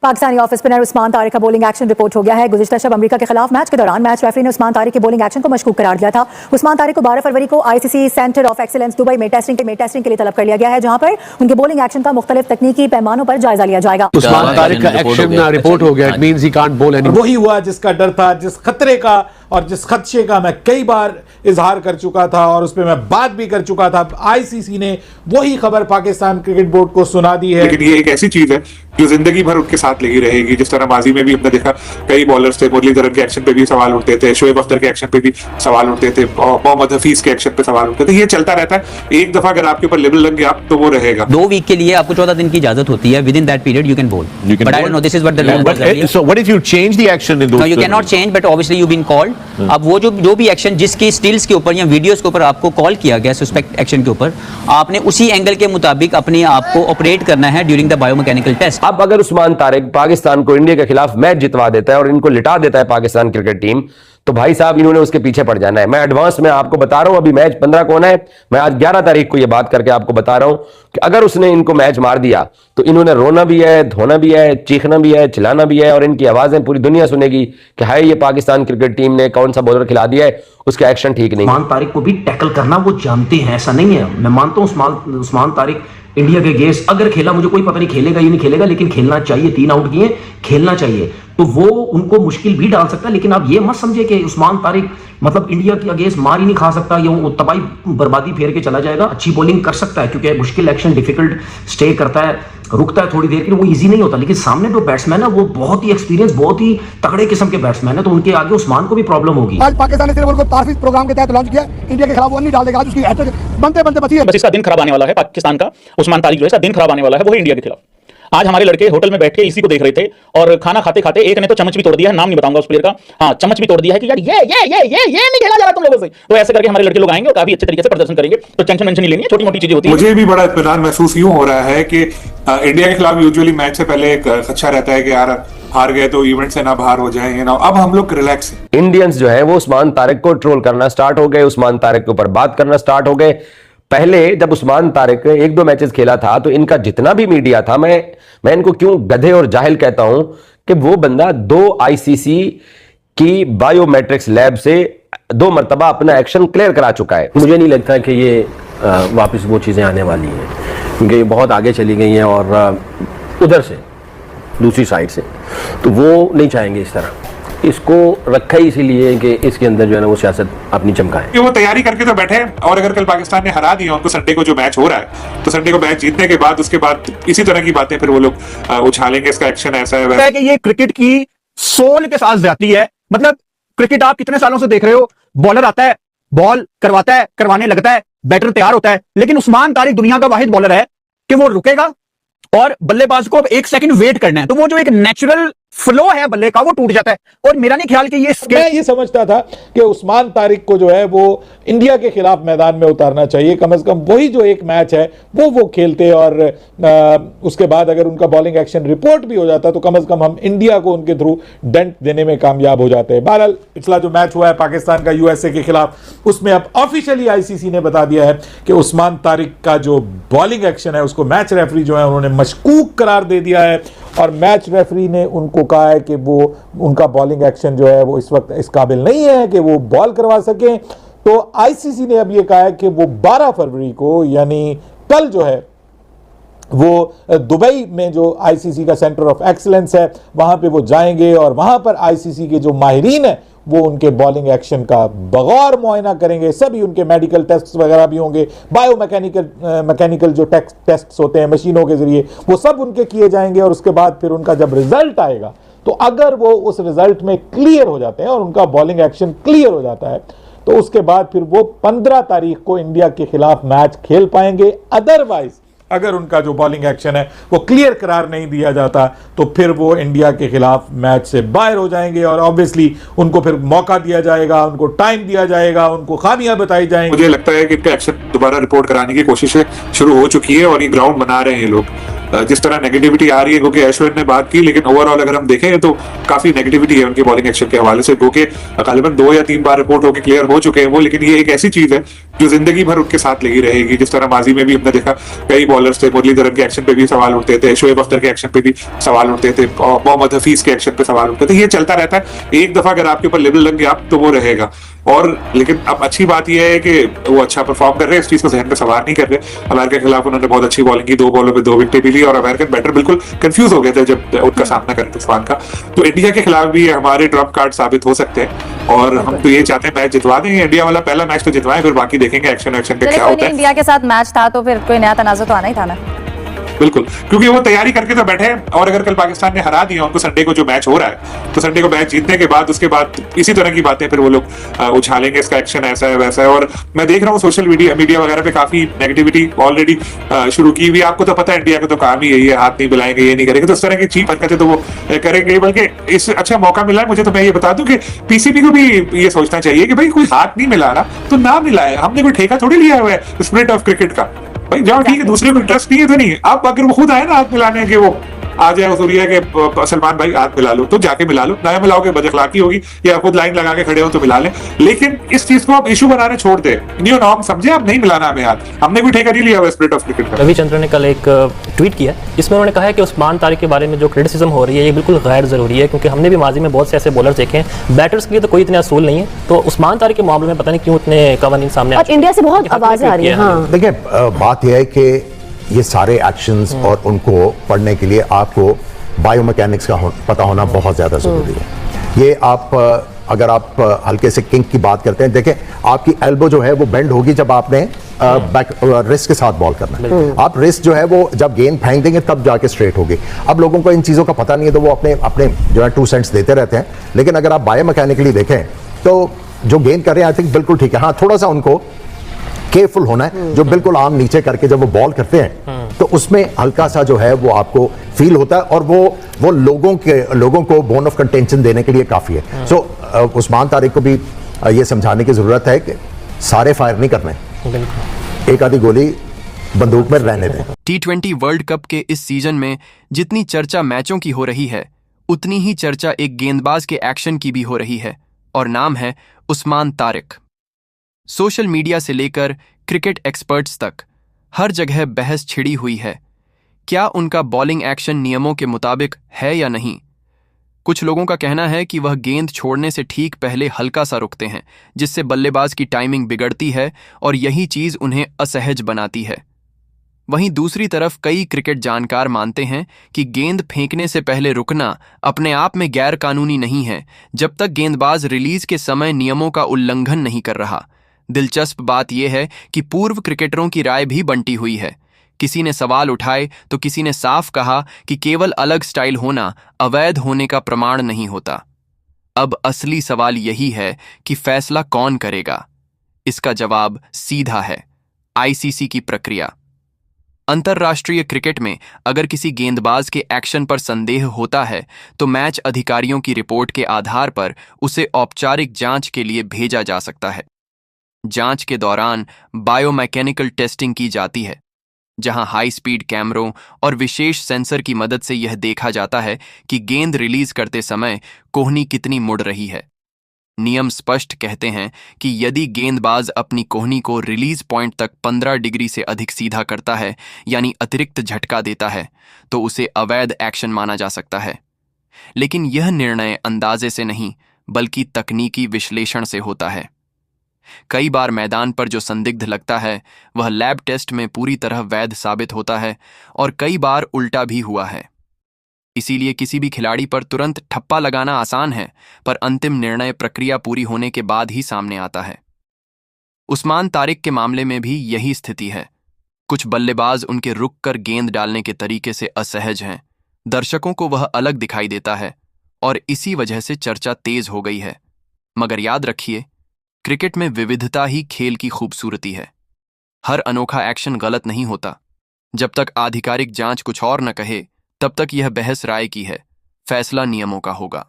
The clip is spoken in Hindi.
पाकिस्तानी ऑफ स्पिनर उस्मान तारिक का बॉलिंग एक्शन रिपोर्ट हो गया है। गुज़िश्ता शब अमेरिका के खिलाफ मैच के दौरान मैच रेफरी ने उस्मान तारिक के बॉलिंग एक्शन को मशकूक करार दिया था। उस्मान तारिक को 12 फरवरी को ICC centre of excellence Dubai में टेस्टिंग के लिए तलब कर लिया गया है, जहां पर उनके बॉलिंग एक्शन का मुख्तलिफ तकनीकी पैमानों पर जायजा लिया जाएगा। उस्मान तारिक का एक्शन रिपोर्ट हो गया, it means he can't ball anymore. वही हुआ जिसका डर था, जिस खतरे का और जिस खदशे का मैं कई बार इजहार कर चुका था और उस पर मैं बात भी कर चुका था। आईसीसी ने वही खबर पाकिस्तान क्रिकेट बोर्ड को सुना दी है। लेकिन ये एक ऐसी चीज है जो जिंदगी भर उनके साथ लगी रहेगी। जिस तरह माजी में भी हमने देखा कई बॉलर्स थे, मुरलीधरन के एक्शन पे भी सवाल उठते थे, शोएब अख्तर के एक्शन पे भी सवाल उठते थे, मोहम्मद हफीज के एक्शन पे सवाल उठते थे। ये चलता रहता है। एक दफा अगर आपके ऊपर लेवल लग गया तो वो रहेगा। 2 वीक के लिए आपको 14 दिन की इजाजत होती है। With in that period you can बोल, but I don't know this is what the law does. So what if you change the action in those? No, you can not change, but obviously you been called. अब वो जो भी एक्शन जिसकी स्टिल्स के ऊपर या वीडियोस के ऊपर आपको कॉल किया गया सस्पेक्ट एक्शन के ऊपर, आपने उसी एंगल के मुताबिक अपने आप को ऑपरेट करना है ड्यूरिंग द बायोमैकेनिकल टेस्ट। अब अगर उस्मान तारिक पाकिस्तान को इंडिया के खिलाफ मैच जितवा देता है और इनको लिटा देता है पाकिस्तान क्रिकेट टीम, तो भाई साहब इन्होंने उसके पीछे पड़ जाना है। मैं एडवांस में आपको बता रहा हूं, अभी मैच 15 को होना है। मैं आज 11 तारीख को यह बात करके आपको बता रहा हूं कि अगर उसने इनको मैच मार दिया तो इन्होंने रोना भी है, धोना भी है, चीखना भी है, चिल्लाना भी है, और इनकी आवाजें पूरी दुनिया सुनेगी कि हाय ये पाकिस्तान क्रिकेट टीम ने कौन सा बॉलर खिला दिया है, उसका एक्शन ठीक नहीं। उस्मान तारिक को भी टैकल करना वो जानते हैं, ऐसा नहीं है। मैं मानता हूं उस्मान तारिक इंडिया के अगेंस्ट अगर खेला, मुझे कोई पता नहीं खेलेगा या नहीं खेलेगा, लेकिन खेलना चाहिए। 3 आउट किए, खेलना चाहिए, तो वो उनको मुश्किल भी डाल सकता है। लेकिन आप ये मत समझे कि उस्मान तारिक मतलब इंडिया के अगेंस्ट मार ही नहीं खा सकता या वो तबाही बर्बादी फेर के चला जाएगा। अच्छी बॉलिंग कर सकता है क्योंकि मुश्किल एक्शन डिफिकल्ट स्टे करता है, रुकता है थोड़ी देर के लिए, वो इजी नहीं होता। लेकिन सामने जो बैट्समैन है वो बहुत ही एक्सपीरियंस, बहुत ही तगड़े किस्म के बैट्समैन है, तो उनके आगे उस्मान को भी प्रॉब्लम होगी। आज पाकिस्तान ने सिर्फ उनको तारीफ प्रोग्राम के तहत लॉन्च किया, इंडिया के खिलाफ वो नहीं डाल देगा। आज उसकी बनते बनते बची है। बस इसका दिन खराब आने वाला है पाकिस्तान का। उस्मान तारिक जो है इसका दिन खराब आने वाला है, वो है इंडिया के खिलाफ। आज हमारे लड़के होटल में बैठ के इसी को देख रहे थे और खाना खाते खाते एक ने तो चम्मच भी तोड़ दिया है, नाम नहीं बताऊंगा उस प्लेयर का, हाँ चम्मच भी तोड़ दिया है कि यार ये नहीं खेला जा रहा तुम लोगों से। तो ऐसे करके हमारे लड़के लोग आएंगे और काफी अच्छे तरीके से प्रदर्शन करेंगे। तो टेंशन नहीं लेनी है, छोटी मोटी चीजें होती है। मुझे भी बड़ा इत्मीनान महसूस यूं हो रहा है कि इंडिया के खिलाफ यूजुअली मैच से पहले एक खदशा रहता है कि यार हार गए तो इवेंट से ना बाहर हो जाए। अब हम लोग रिलैक्स हैं। इंडियंस जो है वो उस्मान तारिक को ट्रोल करना स्टार्ट हो गए, उस्मान तारिक के ऊपर बात करना स्टार्ट हो गए। पहले जब उस्मान तारिक 1-2 मैचेस खेला था तो इनका जितना भी मीडिया था, मैं इनको क्यों गधे और जाहिल कहता हूं कि वो बंदा 2 आईसीसी की बायोमेट्रिक्स लैब से 2 मरतबा अपना एक्शन क्लियर करा चुका है। मुझे नहीं लगता कि ये वापस वो चीज़ें आने वाली हैं, क्योंकि ये बहुत आगे चली गई हैं और उधर से दूसरी साइड से, तो वो नहीं चाहेंगे इस तरह। इसको रखा ही इसीलिए कि इसके अंदर जो है ना वो सियासत अपनी चमकाए। कि वो तैयारी करके तो बैठे हैं, और अगर कल पाकिस्तान ने हरा दिया उनको संडे को जो मैच हो रहा है, तो संडे को मैच जीतने के बाद उसके बाद इसी तरह की बातें फिर वो लोग उछालेंगे। इसका एक्शन ऐसा है कि ये क्रिकेट की सोल के साथ जाती है। मतलब क्रिकेट आप कितने सालों से देख रहे हो, बॉलर आता है, बॉल करवाता है, करवाने लगता है, बैटर तैयार होता है, लेकिन उस्मान तारिक दुनिया का वाहिद बॉलर है कि वो रुकेगा और बल्लेबाज को अब 1 सेकंड वेट करना है, तो वो जो एक नेचुरल फ्लो है बल्ले का वो टूट जाता है। और मेरा नहीं ख्याल कि मैं ये समझता था कि उस्मान तारिक को जो है वो इंडिया के खिलाफ मैदान में उतारना चाहिए। कम से कम वही जो एक मैच है वो खेलते, और उसके बाद अगर उनका बॉलिंग एक्शन रिपोर्ट भी हो जाता तो कम से कम हम इंडिया को उनके थ्रू डेंट देने में कामयाब हो जाते हैं। बहरहाल पिछला जो मैच हुआ है पाकिस्तान का यूएसए के खिलाफ, उसमें अब ऑफिशियली आईसीसी ने बता दिया है कि उस्मान तारिक का जो बॉलिंग एक्शन है उसको मैच रेफरी जो है उन्होंने मशकूक करार दे दिया है, और मैच रेफरी ने उनको कहा है कि वो उनका बॉलिंग एक्शन जो है वो इस वक्त इस काबिल नहीं है कि वो बॉल करवा सकें। तो आईसीसी ने अब ये कहा है कि वो 12 फरवरी को यानी कल जो है वो दुबई में जो आईसीसी का सेंटर ऑफ एक्सीलेंस है वहां पे वो जाएंगे, और वहां पर आईसीसी के जो माहिरीन है वो उनके बॉलिंग एक्शन का बगौर मुआयना करेंगे। सभी उनके मेडिकल टेस्ट वगैरह भी होंगे, मैकेनिकल जो टेस्ट होते हैं मशीनों के जरिए, वो सब उनके किए जाएंगे। और उसके बाद फिर उनका जब रिजल्ट आएगा तो अगर वो उस रिजल्ट में क्लियर हो जाते हैं और उनका बॉलिंग एक्शन क्लियर हो जाता है तो उसके बाद फिर वो 15 तारीख को इंडिया के खिलाफ मैच खेल पाएंगे। अदरवाइज अगर उनका जो बॉलिंग एक्शन है वो क्लियर करार नहीं दिया जाता तो फिर वो इंडिया के खिलाफ मैच से बाहर हो जाएंगे, और ऑब्वियसली उनको फिर मौका दिया जाएगा, उनको टाइम दिया जाएगा, उनको खामियां बताई जाएंगी। मुझे लगता है कि इनका एक्शन दोबारा रिपोर्ट कराने की कोशिशें शुरू हो चुकी है और ये ग्राउंड बना रहे हैं ये लोग। जिस तरह नेगेटिविटी आ रही है, क्योंकि अश्विन ने बात की, लेकिन ओवरऑल अगर हम देखें तो काफी नेगेटिविटी है उनकी बॉलिंग एक्शन के हवाले से, क्योंकि गालिबन 2 या 3 बार रिपोर्ट होकर क्लियर हो चुके हैं वो, लेकिन ये एक ऐसी चीज है जो जिंदगी भर उनके साथ लगी रहेगी। जिस तरह माजी में भी हमने देखा कई बॉलर्स थे, मुरलीधरन के एक्शन पे भी सवाल उठते थे, शोएब अख्तर के एक्शन पे भी सवाल उठते थे, मोहम्मद हफीज के एक्शन पे सवाल उठते थे। ये चलता रहता है, एक दफा अगर आपके ऊपर लेवल लग गया तो वो रहेगा। और लेकिन अब अच्छी बात यह है कि वो अच्छा परफॉर्म कर रहे हैं, इस चीज को जहन में सवार नहीं कर रहे। अमेरिका के खिलाफ उन्होंने बहुत अच्छी बॉलिंग की, 2 बॉलों पे 2 विकेटें भी ली, और अमेरिकन बैटर बिल्कुल कंफ्यूज हो गए थे जब उनका सामना करें तूफान का। तो इंडिया के खिलाफ भी हमारे ट्रम्प कार्ड साबित हो सकते हैं, और हम तो ये चाहते हैं मैच जितवा देंगे। इंडिया वाला पहला मैच तो जितवाएं, फिर बाकी देखेंगे एक्शन पे क्या होता है। इंडिया के साथ मैच था तो फिर कोई नया तनाज़ा तो आना ही था ना। बिल्कुल, क्योंकि वो तैयारी करके तो बैठे हैं, और अगर कल पाकिस्तान ने हरा दिया उनको संडे को जो मैच हो रहा है, तो संडे को मैच जीतने के बाद उसके बाद इसी तरह की बातें फिर वो लोग उछालेंगे, इसका एक्शन ऐसा है वैसा है। और मैं देख रहा हूँ सोशल मीडिया वगैरह पे काफी नेगेटिविटी ऑलरेडी शुरू की हुई। आपको तो पता है इंडिया का तो काम ही यही है, हाथ नहीं मिलाएंगे, ये नहीं करेंगे, तो इस तरह की चीप हरकतें तो वो करेंगे। बल्कि इससे अच्छा मौका मिला है मुझे, तो मैं ये बता दूं कि पीसीबी को भी ये सोचना चाहिए कि भाई कोई हाथ नहीं मिला रहा तो ना मिलाए, हमने कोई ठेका थोड़ी लिया हुआ है स्पिरिट ऑफ क्रिकेट का। भाई जाओ, ठीक है, दूसरे को इंटरेस्ट नहीं है तो नहीं है। अब अगर वो खुद आए ना हाथ मिलाने के, वो आ जाए हुजूरिया के सलमान भाई हाथ मिला लो, तो जाके मिला लो, ना मिलाओगे बदअखलाकी होगी, या खुद लाइन लगा के खड़े हो तो मिला लें। लेकिन इस चीज को आप इशू बनाने छोड़ दे, न्यू नॉर्म समझे, आप नहीं मिलाना हमें हाथ, हमने कोई ठेका नहीं लिया हुआ स्पिरिट ऑफ क्रिकेट का। रविचंद्रन ने कल एक ट्वीट किया, इसमें उन्होंने कहा है कि उस्मान तारिक के बारे में जो क्रिटिसिज्म हो रही है ये बिल्कुल गैर जरूरी है, क्योंकि हमने भी माजी में बहुत से ऐसे बॉलर्स देखे हैं, बैटर्स के लिए तो कोई इतने असूल नहीं है, तो उस्मान तारिक के मामले में पता नहीं क्यों इतने कवानीन सामने और इंडिया से बहुत आवाजें आ रही है। देखिए, बात यह है कि ये सारे एक्शंस और उनको पढ़ने के लिए आपको बायोमैकेनिक्स का पता होना बहुत ज़्यादा ज़रूरी है। ये आप अगर आप हल्के से किंक की बात करते हैं, देखें आपकी एल्बो जो है वो बेंड होगी जब आपने बैक रिस्ट के साथ बॉल करना है। आप रिस्ट जो है वो जब गेंद फेंक देंगे तब जाके स्ट्रेट होगी। अब लोगों को इन चीज़ों का पता नहीं है, तो वो अपने अपने जो है 2 सेंट्स देते रहते हैं। लेकिन अगर आप बायोमैकेनिकली देखें तो जो गेंद कर रहे हैं आई थिंक बिल्कुल ठीक है। हाँ, थोड़ा सा उनको केयरफुल होना है, जो बिल्कुल आर्म नीचे करके जब वो बॉल करते हैं तो उसमें हल्का सा जो है वो आपको फील होता है, और वो लोगों को बोन ऑफ कंटेंशन देने के लिए काफी है। सो उस्मान तारिक को भी ये समझाने की जरूरत है कि सारे फायर नहीं करने, एक आधी गोली बंदूक में रहने दें। T20 वर्ल्ड कप के इस सीजन में जितनी चर्चा मैचों की हो रही है, उतनी ही चर्चा एक गेंदबाज के एक्शन की भी हो रही है, और नाम है उस्मान तारिक। सोशल मीडिया से लेकर क्रिकेट एक्सपर्ट्स तक हर जगह बहस छिड़ी हुई है, क्या उनका बॉलिंग एक्शन नियमों के मुताबिक है या नहीं। कुछ लोगों का कहना है कि वह गेंद छोड़ने से ठीक पहले हल्का सा रुकते हैं, जिससे बल्लेबाज की टाइमिंग बिगड़ती है और यही चीज उन्हें असहज बनाती है। वहीं दूसरी तरफ कई क्रिकेट जानकार मानते हैं कि गेंद फेंकने से पहले रुकना अपने आप में गैर कानूनी नहीं है, जब तक गेंदबाज रिलीज के समय नियमों का उल्लंघन नहीं कर रहा। दिलचस्प बात यह है कि पूर्व क्रिकेटरों की राय भी बंटी हुई है। किसी ने सवाल उठाए तो किसी ने साफ कहा कि केवल अलग स्टाइल होना अवैध होने का प्रमाण नहीं होता। अब असली सवाल यही है कि फैसला कौन करेगा। इसका जवाब सीधा है, आईसीसी की प्रक्रिया। अंतर्राष्ट्रीय क्रिकेट में अगर किसी गेंदबाज के एक्शन पर संदेह होता है तो मैच अधिकारियों की रिपोर्ट के आधार पर उसे औपचारिक जांच के लिए भेजा जा सकता है। जांच के दौरान बायोमैकेनिकल टेस्टिंग की जाती है, जहां हाई स्पीड कैमरों और विशेष सेंसर की मदद से यह देखा जाता है कि गेंद रिलीज करते समय कोहनी कितनी मुड़ रही है। नियम स्पष्ट कहते हैं कि यदि गेंदबाज अपनी कोहनी को रिलीज पॉइंट तक 15 डिग्री से अधिक सीधा करता है, यानी अतिरिक्त झटका देता है, तो उसे अवैध एक्शन माना जा सकता है। लेकिन यह निर्णय अंदाजे से नहीं बल्कि तकनीकी विश्लेषण से होता है। कई बार मैदान पर जो संदिग्ध लगता है वह लैब टेस्ट में पूरी तरह वैध साबित होता है, और कई बार उल्टा भी हुआ है। इसीलिए किसी भी खिलाड़ी पर तुरंत ठप्पा लगाना आसान है, पर अंतिम निर्णय प्रक्रिया पूरी होने के बाद ही सामने आता है। उस्मान तारिक के मामले में भी यही स्थिति है। कुछ बल्लेबाज उनके रुक कर गेंद डालने के तरीके से असहज हैं। दर्शकों को वह अलग दिखाई देता है और इसी वजह से चर्चा तेज हो गई है। मगर याद रखिए, क्रिकेट में विविधता ही खेल की खूबसूरती है। हर अनोखा एक्शन गलत नहीं होता। जब तक आधिकारिक जांच कुछ और न कहे, तब तक यह बहस राय की है, फैसला नियमों का होगा।